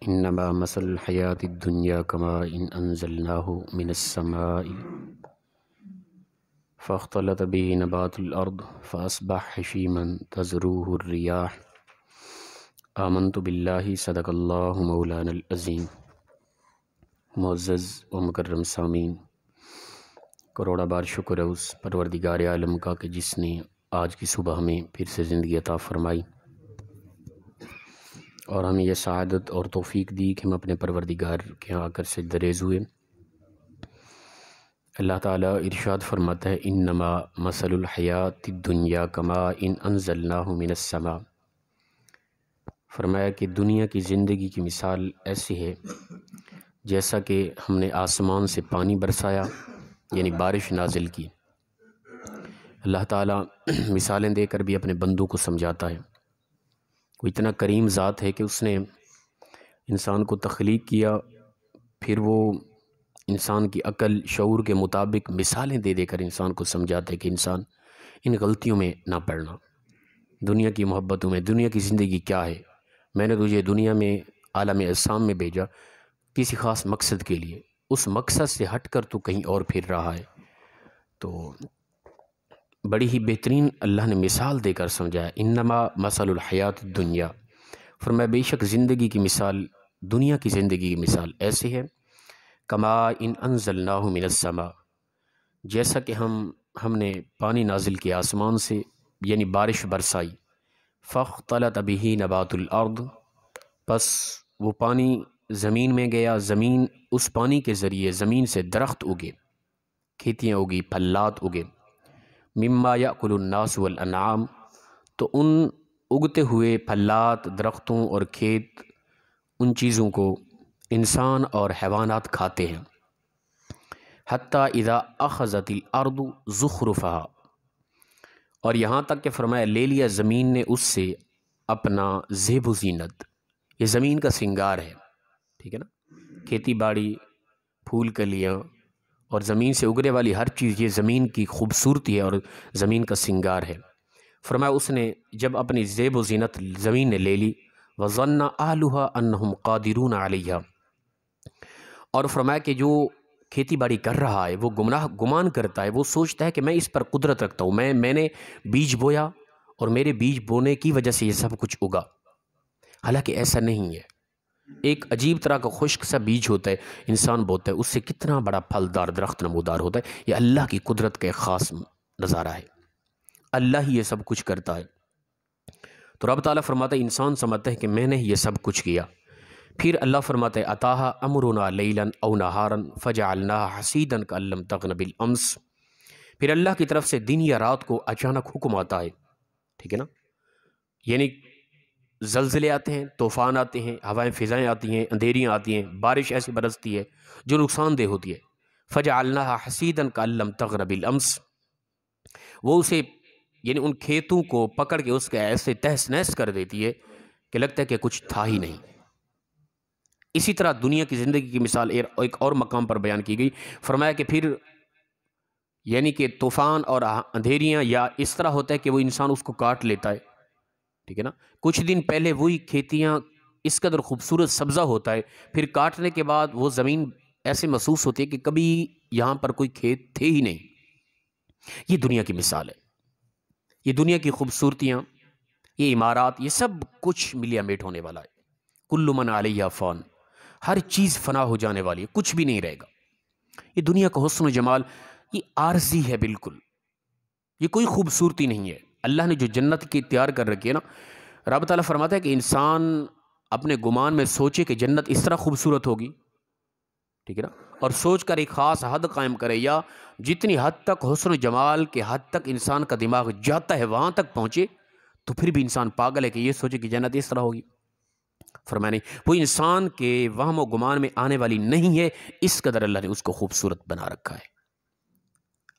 انما مثل الحیات الدنیا کماء انزلناہ من السماء فاختلط به نبات الارض فاصبح حشیما تذروه الریاح آمنت باللہ صدق اللہ مولانا العظیم۔ معزز و مکرم سامعین، کروڑا بار شکر ہے اس پروردگار عالم کا کہ جس نے آج کی صبح ہمیں پھر سے زندگی عطا فرمائی اور ہمیں یہ سعادت اور توفیق دی کہ ہم اپنے پروردگار کے آ کر سجدہ ریز ہوئے۔ اللہ تعالیٰ ارشاد فرماتا ہے انما مثل الحیات الدنیا کماء انزلناہ من السماء، فرمایا کہ دنیا کی زندگی کی مثال ایسی ہے جیسا کہ ہم نے آسمان سے پانی برسایا، یعنی بارش نازل کی۔ اللہ تعالیٰ مثالیں دے کر بھی اپنے بندوں کو سمجھاتا ہے۔ وہ اتنا کریم ذات ہے کہ اس نے انسان کو تخلیق کیا، پھر وہ انسان کی عقل شعور کے مطابق مثالیں دے دے کر انسان کو سمجھاتا ہے کہ انسان ان غلطیوں میں نہ پڑنا۔ دنیا کی محبتوں میں، دنیا کی زندگی کیا ہے؟ میں نے تجھے دنیا میں عالم اجسام میں بھیجا کسی خاص مقصد کے لیے، اس مقصد سے ہٹ کر تو کہیں اور پھر رہا ہے۔ تو بڑی ہی بہترین اللہ نے مثال دے کر سمجھایا، انما مثل الحیات الدنیا، فرمایا بے شک زندگی کی مثال، دنیا کی زندگی کی مثال ایسے ہے کماء انزلناہ من السماء، جیسا کہ ہم نے پانی نازل کیا آسمان سے، یعنی بارش برسائی، فاختلط به نبات الارض، پس وہ پانی زمین میں گیا، زمین اس پانی کے ذریعے زمین سے درخت اگے، کھیتیاں اگی، پھلات اگے، مما یأکل الناس والانعام، تو ان اگتے ہوئے پھلات، درختوں اور کھیت، ان چیزوں کو انسان اور حیوانات کھاتے ہیں۔ حتی اذا اخذت الارض زخرفہا، اور یہاں تک کہ فرمایا لے لیا زمین نے اس سے اپنا زیب و زینت، یہ زمین کا سنگار ہے، ٹھیک ہے نا، کھیتی باڑی، پھول کلیاں اور زمین سے اگنے والی ہر چیز یہ زمین کی خوبصورتی ہے اور زمین کا سنگار ہے۔ فرمایا اس نے جب اپنی زیب و زینت زمین نے لے لی، وَظَنَّ أَهْلُهَا أَنَّهُمْ قَادِرُونَ عَلَيْهَا، اور فرمایا کہ جو کھیتی باڑی کر رہا ہے وہ گمان کرتا ہے، وہ سوچتا ہے کہ میں اس پر قدرت رکھتا ہوں، میں نے بیج بویا اور میرے بیج بونے کی وجہ سے یہ سب کچھ اگا، حالانکہ ایسا نہیں ہے۔ ایک عجیب طرح کا خشک سا بیج ہوتا ہے، انسان بوتا ہے، اس سے کتنا بڑا پھلدار درخت نمودار ہوتا ہے۔ یہ اللہ کی قدرت کا ایک خاص نظارہ ہے، اللہ ہی یہ سب کچھ کرتا ہے۔ تو رب تعالیٰ فرماتا ہے انسان سمجھتا ہے کہ میں نے یہ سب کچھ کیا، پھر اللہ فرماتا ہے اتاہا امرنا لیلا او نہارا فجعلناها حصیدا کأن لم تغن بالامس، پھر اللہ کی طرف سے دن یا رات کو اچانک حکم آتا ہے، ٹھیک ہے نا، یعنی زلزلے آتے ہیں، طوفان آتے ہیں، ہوائیں فضائیں آتی ہیں، اندھیریاں آتی ہیں، بارش ایسی برستی ہے جو نقصان دہ ہوتی ہے۔ فجعلناها حصیدا کأن لم تغن بالامس، وہ اسے یعنی ان کھیتوں کو پکڑ کے اس کے ایسے تہس نہس کر دیتی ہے کہ لگتا ہے کہ کچھ تھا ہی نہیں۔ اسی طرح دنیا کی زندگی کی مثال ایک اور مقام پر بیان کی گئی، فرمایا کہ پھر یعنی کہ طوفان اور اندھیریاں یا اس طرح ہوتا ہے کہ وہ انسان اس کو کاٹ لیتا ہے، ٹھیک ہے نا، کچھ دن پہلے وہی کھیتیاں اس قدر خوبصورت سبزہ ہوتا ہے، پھر کاٹنے کے بعد وہ زمین ایسے محسوس ہوتی ہے کہ کبھی یہاں پر کوئی کھیت تھے ہی نہیں۔ یہ دنیا کی مثال ہے، یہ دنیا کی خوبصورتیاں، یہ عمارات، یہ سب کچھ ملیا میٹ ہونے والا ہے۔ کل من علیہا فان، ہر چیز فنا ہو جانے والی ہے، کچھ بھی نہیں رہے گا۔ یہ دنیا کا حسن و جمال یہ عارضی ہے، بالکل یہ کوئی خوبصورتی نہیں ہے۔ اللہ نے جو جنت کی تیار کر رکھی ہے نا، رب تعالیٰ فرماتا ہے کہ انسان اپنے گمان میں سوچے کہ جنت اس طرح خوبصورت ہوگی، ٹھیک ہے نا، اور سوچ کر ایک خاص حد قائم کرے، یا جتنی حد تک حسن و جمال کے حد تک انسان کا دماغ جاتا ہے وہاں تک پہنچے، تو پھر بھی انسان پاگل ہے کہ یہ سوچے کہ جنت اس طرح ہوگی۔ فرمایا نہیں، وہ انسان کے وہم و گمان میں آنے والی نہیں ہے، اس قدر اللہ نے اس کو خوبصورت بنا رکھا ہے۔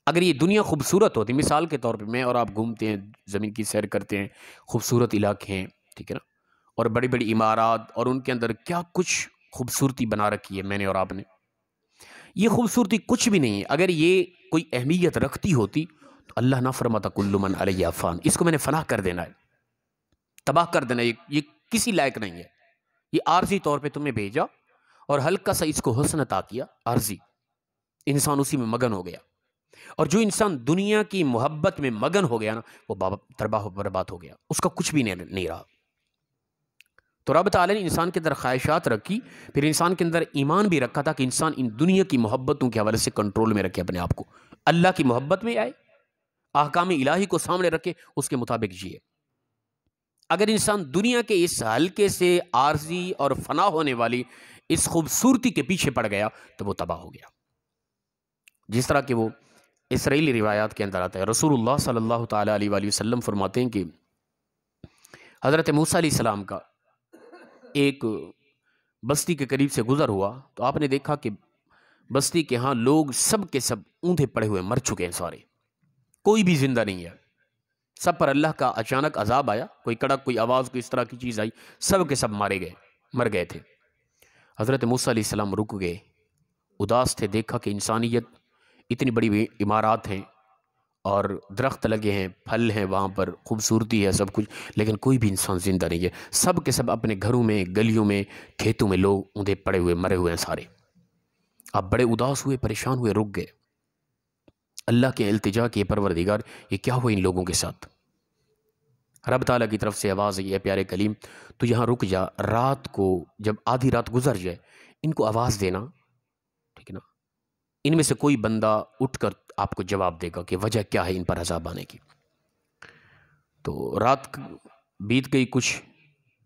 اگر یہ دنیا خوبصورت ہوتی، مثال کے طور پہ میں اور آپ گھومتے ہیں، زمین کی سیر کرتے ہیں، خوبصورت علاقے ہیں، ٹھیک ہے نا، اور بڑی بڑی عمارات، اور ان کے اندر کیا کچھ خوبصورتی بنا رکھی ہے میں نے اور آپ نے، یہ خوبصورتی کچھ بھی نہیں ہے۔ اگر یہ کوئی اہمیت رکھتی ہوتی تو اللہ نہ فرماتا کل من علیہا فان، اس کو میں نے فنا کر دینا ہے، تباہ کر دینا ہے، یہ کسی لائق نہیں ہے، یہ عارضی طور پہ تمہیں بھیجا اور ہلکا سا اس کو حسن عطا کیا، عارضی، انسان اسی میں مگن ہو گیا. اور جو انسان دنیا کی محبت میں مگن ہو گیا نا، وہ تباہ و برباد ہو گیا، اس کا کچھ بھی نہیں رہا. تو رب تعالیٰ نے انسان کے اندر خواہشات رکھی، پھر انسان کے اندر ایمان بھی رکھا تھا کہ انسان ان دنیا کی محبتوں کے حوالے سے کنٹرول میں رکھے اپنے آپ کو، اللہ کی محبت میں آئے، احکام الہی کو سامنے رکھے، اس کے مطابق جیے. اگر انسان دنیا کے اس ہلکے سے عارضی اور فنا ہونے والی اس خوبصورتی کے پیچھے پڑ گیا تو وہ تباہ ہو گیا. جس طرح کہ وہ اسرائیلی روایات کے اندر آتا ہے، رسول اللہ صلی اللہ تعالیٰ علیہ وآلہ وسلم فرماتے ہیں کہ حضرت موسیٰ علیہ السلام کا ایک بستی کے قریب سے گزر ہوا تو آپ نے دیکھا کہ بستی کے ہاں لوگ سب کے سب اوندھے پڑے ہوئے مر چکے ہیں، سارے، کوئی بھی زندہ نہیں ہے. سب پر اللہ کا اچانک عذاب آیا، کوئی کڑک، کوئی آواز، کوئی اس طرح کی چیز آئی، سب کے سب مر گئے تھے. حضرت موسیٰ علیہ السلام رک گئے، اداس تھے. دیکھا کہ انسانیت، اتنی بڑی عمارات ہیں اور درخت لگے ہیں، پھل ہیں، وہاں پر خوبصورتی ہے، سب کچھ، لیکن کوئی بھی انسان زندہ نہیں ہے. سب کے سب اپنے گھروں میں، گلیوں میں، کھیتوں میں لوگ اوندھے پڑے ہوئے، مرے ہوئے ہیں سارے. آپ بڑے اداس ہوئے، پریشان ہوئے، رک گئے. اللہ کے التجا کی، پروردگار یہ کیا ہوا ان لوگوں کے ساتھ؟ رب تعالیٰ کی طرف سے آواز آئی، اے پیارے کلیم تو یہاں رک جا، رات کو جب آدھی رات گزر جائے ان کو آواز دینا، ٹھیک ہے نا، ان میں سے کوئی بندہ اٹھ کر آپ کو جواب دے گا کہ وجہ کیا ہے ان پر عذاب آنے کی. تو رات بیت گئی کچھ،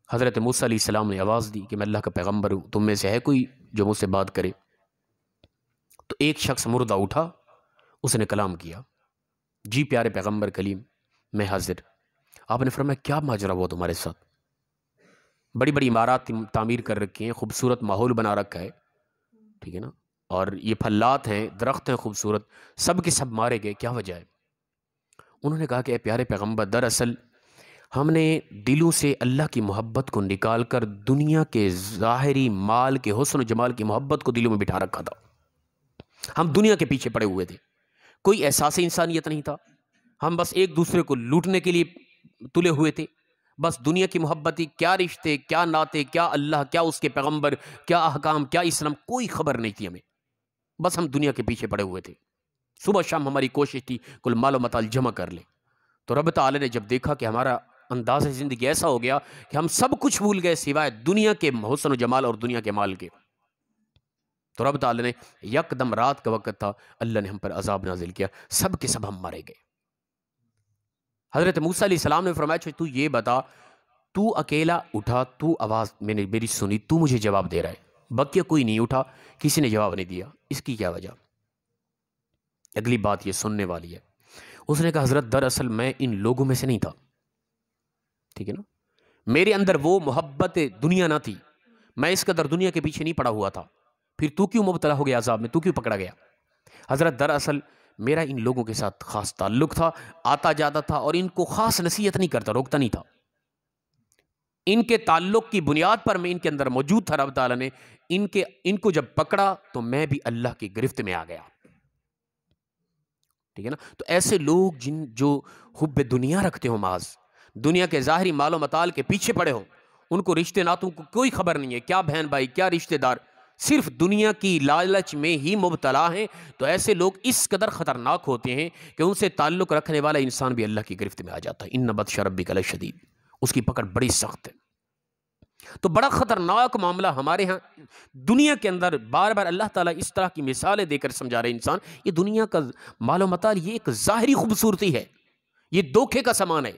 حضرت موسیٰ علیہ السلام نے آواز دی کہ میں اللہ کا پیغمبر ہوں، تم میں سے ہے کوئی جو مجھ سے بات کرے؟ تو ایک شخص مردہ اٹھا، اس نے کلام کیا، جی پیارے پیغمبر کلیم میں حاضر. آپ نے فرمایا کیا ماجرا ہوا تمہارے ساتھ؟ بڑی بڑی عمارات تعمیر کر رکھی ہیں، خوبصورت ماحول بنا رکھا ہے، ٹھیک ہے نا، اور یہ پھلات ہیں، درخت ہیں خوبصورت، سب کے سب مارے گئے، کیا وجہ ہے؟ انہوں نے کہا کہ اے پیارے پیغمبر دراصل ہم نے دلوں سے اللہ کی محبت کو نکال کر دنیا کے ظاہری مال کے حسن و جمال کی محبت کو دلوں میں بٹھا رکھا تھا. ہم دنیا کے پیچھے پڑے ہوئے تھے، کوئی احساس انسانیت نہیں تھا، ہم بس ایک دوسرے کو لوٹنے کے لیے تلے ہوئے تھے. بس دنیا کی محبتی، کیا رشتے، کیا ناطے، کیا اللہ، کیا اس کے پیغمبر، کیا احکام، کیا اسلام، کوئی خبر نہیں تھی ہمیں. بس ہم دنیا کے پیچھے پڑے ہوئے تھے. صبح شام ہماری کوشش تھی کل مال و متال جمع کر لیں. تو رب تعالی نے جب دیکھا کہ ہمارا انداز زندگی ایسا ہو گیا کہ ہم سب کچھ بھول گئے سوائے دنیا کے حسن و جمال اور دنیا کے مال کے، تو رب تعالی نے یکدم، رات کا وقت تھا، اللہ نے ہم پر عذاب نازل کیا، سب کے سب ہم مارے گئے. حضرت موسیٰ علیہ السلام نے فرمایا تو یہ بتا، تو اکیلا اٹھا، تو آواز میں نے میری سنی، تو مجھے جواب دے رہا ہے، بقیہ کوئی نہیں اٹھا، کسی نے جواب نہیں دیا، اس کی کیا وجہ؟ اگلی بات یہ سننے والی ہے. اس نے کہا حضرت دراصل میں ان لوگوں میں سے نہیں تھا، ٹھیک ہے نا، میرے اندر وہ محبت دنیا نہ تھی، میں اس قدر دنیا کے پیچھے نہیں پڑا ہوا تھا. پھر تو کیوں مبتلا ہو گیا عذاب میں، تو کیوں پکڑا گیا؟ حضرت دراصل میرا ان لوگوں کے ساتھ خاص تعلق تھا، آتا جاتا تھا اور ان کو خاص نصیحت نہیں کرتا، روکتا نہیں تھا. ان کے تعلق کی بنیاد پر میں ان کے اندر موجود تھا. رب تعالیٰ نے ان کو جب پکڑا تو میں بھی اللہ کی گرفت میں آ گیا، ٹھیک ہے نا. تو ایسے لوگ جو حب دنیا رکھتے ہوں، معاذ دنیا کے ظاہری مال و متال کے پیچھے پڑے ہوں، ان کو رشتے ناتوں کو کوئی خبر نہیں ہے، کیا بہن بھائی، کیا رشتے دار، صرف دنیا کی لالچ میں ہی مبتلا ہیں، تو ایسے لوگ اس قدر خطرناک ہوتے ہیں کہ ان سے تعلق رکھنے والا انسان بھی اللہ کی گرفت میں آ جاتا ہے. ان بطش ربک لشدید، اس کی پکڑ بڑی سخت ہے. تو بڑا خطرناک معاملہ ہمارے ہاں دنیا کے اندر بار بار اللہ تعالیٰ اس طرح کی مثالیں دے کر سمجھا رہے انسان، یہ دنیا کا مال و متال یہ ایک ظاہری خوبصورتی ہے، یہ دھوکے کا سامان ہے.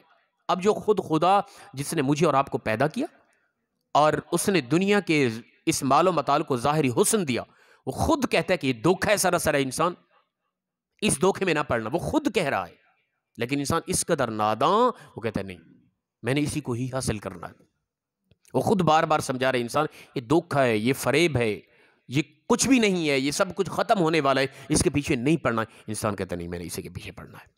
اب جو خود خدا جس نے مجھے اور آپ کو پیدا کیا اور اس نے دنیا کے اس مال و متال کو ظاہری حسن دیا، وہ خود کہتا ہے کہ یہ دھوکہ ہے سراسر ہے، انسان اس دھوکے میں نہ پڑنا، وہ خود کہہ رہا ہے. لیکن انسان اس قدر ناداں، وہ کہتا ہے نہیں، میں نے اسی کو ہی حاصل کرنا ہے. وہ خود بار بار سمجھا رہے انسان یہ دھوکہ ہے، یہ فریب ہے، یہ کچھ بھی نہیں ہے، یہ سب کچھ ختم ہونے والا ہے، اس کے پیچھے نہیں پڑنا ہے. انسان کہتا نہیں، میں نے اسی کے پیچھے پڑنا ہے،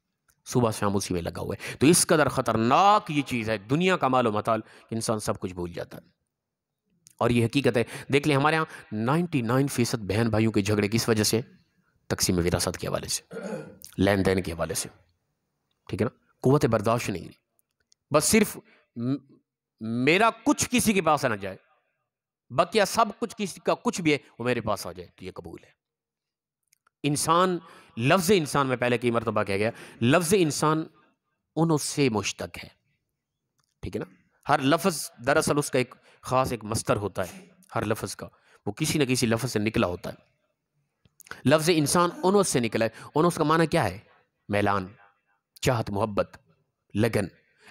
صبح شام اسی میں لگا ہوا ہے. تو اس قدر خطرناک یہ چیز ہے دنیا کا مال و متال کہ انسان سب کچھ بھول جاتا ہے. اور یہ حقیقت ہے. دیکھ لیں ہمارے ہاں 99% بہن بھائیوں کے جھگڑے کس وجہ سے؟ تقسیم وراثت کے حوالے سے، لین دین کے حوالے سے، ٹھیک ہے نا. قوت برداشت نہیں، بس صرف میرا کچھ کسی کے پاس نہ جائے، بقیہ سب کچھ کسی کا کچھ بھی ہے وہ میرے پاس آ جائے تو یہ قبول ہے۔ انسان، لفظ انسان میں پہلے کئی مرتبہ کہہ گیا، لفظ انسان ان سے مشتق ہے، ٹھیک ہے نا۔ ہر لفظ دراصل اس کا ایک خاص ایک مصدر ہوتا ہے، ہر لفظ کا وہ کسی نہ کسی لفظ سے نکلا ہوتا ہے۔ لفظ انسان انس سے نکلا ہے۔ انس کا معنی کیا ہے؟ میلان، چاہت، محبت، لگن،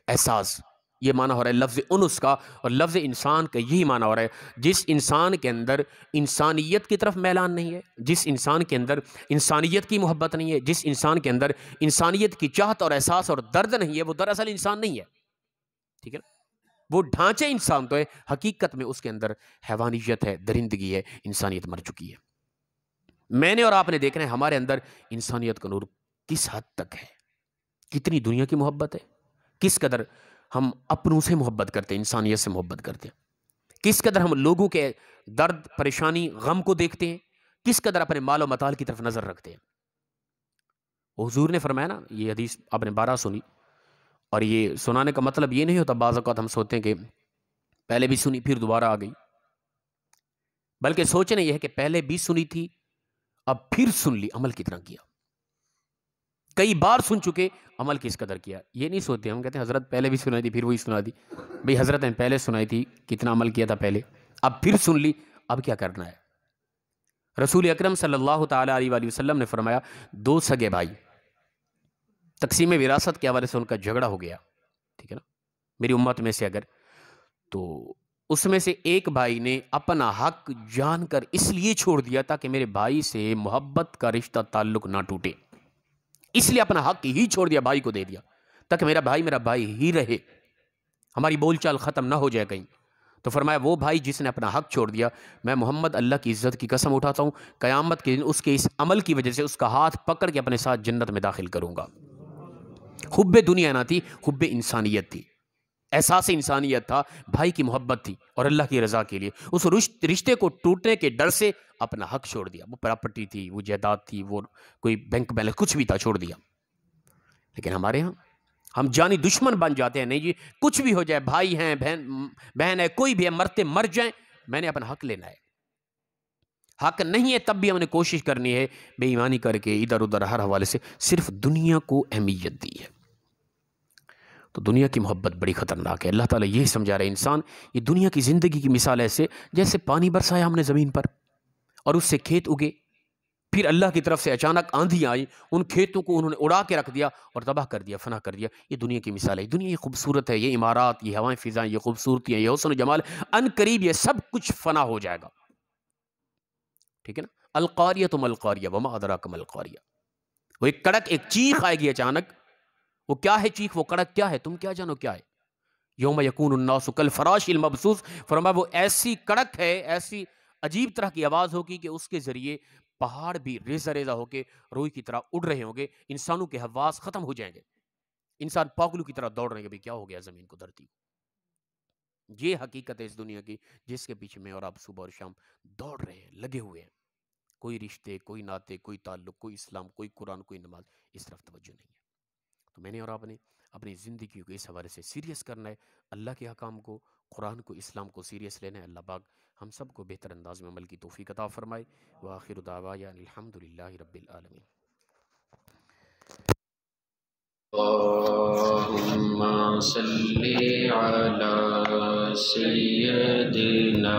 احساس، یہ معنی ہو رہا ہے لفظ انس کا۔ اور لفظ انسان کا یہی معنی ہو رہا ہے جس انسان کے اندر انسانیت کی طرف میلان نہیں ہے، جس انسان کے اندر انسانیت کی محبت نہیں ہے، جس انسان کے اندر انسانیت کی چاہت اور احساس اور درد نہیں ہے، وہ دراصل انسان نہیں ہے، ٹھیک ہے نا۔ وہ ڈھانچے انسان تو ہے، حقیقت میں اس کے اندر حیوانیت ہے، درندگی ہے، انسانیت مر چکی ہے۔ میں نے اور آپ نے دیکھنا ہے ہمارے اندر انسانیت کا نور کس حد تک ہے، کتنی دنیا کی محبت ہے، کس قدر ہم اپنوں سے محبت کرتے ہیں، انسانیت سے محبت کرتے ہیں، کس قدر ہم لوگوں کے درد، پریشانی، غم کو دیکھتے ہیں، کس قدر اپنے مال و متاع کی طرف نظر رکھتے ہیں۔ حضور نے فرمایا نا، یہ حدیث آپ نے 12 سنی، اور یہ سنانے کا مطلب یہ نہیں ہوتا بعض اوقات ہم سوچتے ہیں کہ پہلے بھی سنی پھر دوبارہ آ گئی، بلکہ سوچنا یہ ہے کہ پہلے بھی سنی تھی، اب پھر سن لی، عمل کتنا کیا، کئی بار سن چکے، عمل کس قدر کیا۔ یہ نہیں سوچتے، ہم کہتے ہیں حضرت پہلے بھی سنائی تھی پھر وہی سنا دی، بھئی حضرت نے پہلے سنائی تھی، کتنا عمل کیا تھا پہلے، اب پھر سن لی، اب کیا کرنا ہے۔ رسول اکرم صلی اللہ تعالی علیہ وآلہ وسلم نے فرمایا، 2 سگے بھائی تقسیم وراثت کے حوالے سے ان کا جھگڑا ہو گیا، ٹھیک ہے نا، میری امت میں سے اگر، تو اس میں سے ایک بھائی نے اپنا حق جان کر اس لیے چھوڑ دیا تاکہ میرے بھائی سے محبت کا رشتہ تعلق نہ ٹوٹے، اس لیے اپنا حق ہی چھوڑ دیا، بھائی کو دے دیا تاکہ میرا بھائی ہی رہے، ہماری بول چال ختم نہ ہو جائے کہیں۔ تو فرمایا وہ بھائی جس نے اپنا حق چھوڑ دیا، میں محمد اللہ کی عزت کی قسم اٹھاتا ہوں، قیامت کے دن اس کے اس عمل کی وجہ سے اس کا ہاتھ پکڑ کے اپنے ساتھ جنت میں داخل کروں گا۔ حب دنیا نہ تھی، حب انسانیت تھی، احساس انسانیت تھا، بھائی کی محبت تھی اور اللہ کی رضا کے لیے اس رشتے کو ٹوٹنے کے ڈر سے اپنا حق چھوڑ دیا۔ وہ پراپرٹی تھی، وہ جائیداد تھی، وہ کوئی بینک بیلنس کچھ بھی تھا، چھوڑ دیا۔ لیکن ہمارے ہاں ہم جانی دشمن بن جاتے ہیں، نہیں جی کچھ بھی ہو جائے، بھائی ہیں، بہن ہے، کوئی بھی ہے، مرتے مر جائیں، میں نے اپنا حق لینا ہے، حق نہیں ہے تب بھی ہم نے کوشش کرنی ہے بے ایمانی کر کے ادھر ادھر ہر حوالے سے صرف دنیا کو اہمیت دی ہے۔ تو دنیا کی محبت بڑی خطرناک ہے۔ اللہ تعالیٰ یہی سمجھا رہا ہے انسان، یہ دنیا کی زندگی کی مثال ایسے جیسے پانی برسایا ہم نے زمین پر اور اس سے کھیت اگے، پھر اللہ کی طرف سے اچانک آندھی آئی، ان کھیتوں کو انہوں نے اڑا کے رکھ دیا اور تباہ کر دیا، فنا کر دیا۔ یہ دنیا کی مثال ہے۔ دنیا یہ خوبصورت ہے، یہ عمارات، یہ ہوائیں فضائیں، یہ خوبصورتی ہے، یہ حسن و جمال، ان قریب یہ سب کچھ فنا ہو جائے گا، ٹھیک ہے نا۔ القاریہ تم القاریہ وما ادراک ما القاریہ، وہ ایک کڑک، ایک چیخ آئے گی اچانک، وہ کیا ہے چیخ، وہ کڑک کیا ہے، تم کیا جانو کیا ہے۔ یوم یکون الناس کالفراش المبثوث، فرمایا وہ ایسی کڑک ہے، ایسی عجیب طرح کی آواز ہوگی کہ اس کے ذریعے پہاڑ بھی ریزہ ریزہ ہو کے روئی کی طرح اڑ رہے ہوں گے، انسانوں کے حواس ختم ہو جائیں گے، انسان پاگلوں کی طرح دوڑ رہے ہیں کہ کیا ہو گیا زمین کو، دھرتی کو۔ یہ حقیقت ہے اس دنیا کی جس کے پیچھے میں اور آپ صبح اور شام دوڑ رہے ہیں، لگے ہوئے ہیں۔ کوئی رشتے، کوئی ناطے، کوئی تعلق، کوئی اسلام، کوئی قرآن، کوئی نماز، اس طرف توجہ نہیں ہے۔ تو میں نے اور آپ نے اپنی زندگی کو اس حوالے سے سیریس کرنا ہے، اللہ کے حکام کو، قرآن کو، اسلام کو سیریس لینا ہے۔ اللہ پاک ہم سب کو بہتر انداز میں عمل کی توفیق عطا فرمائے۔ وآخر دعوانا الحمدللہ رب العالمین۔ اللہم صلی علی سیدنا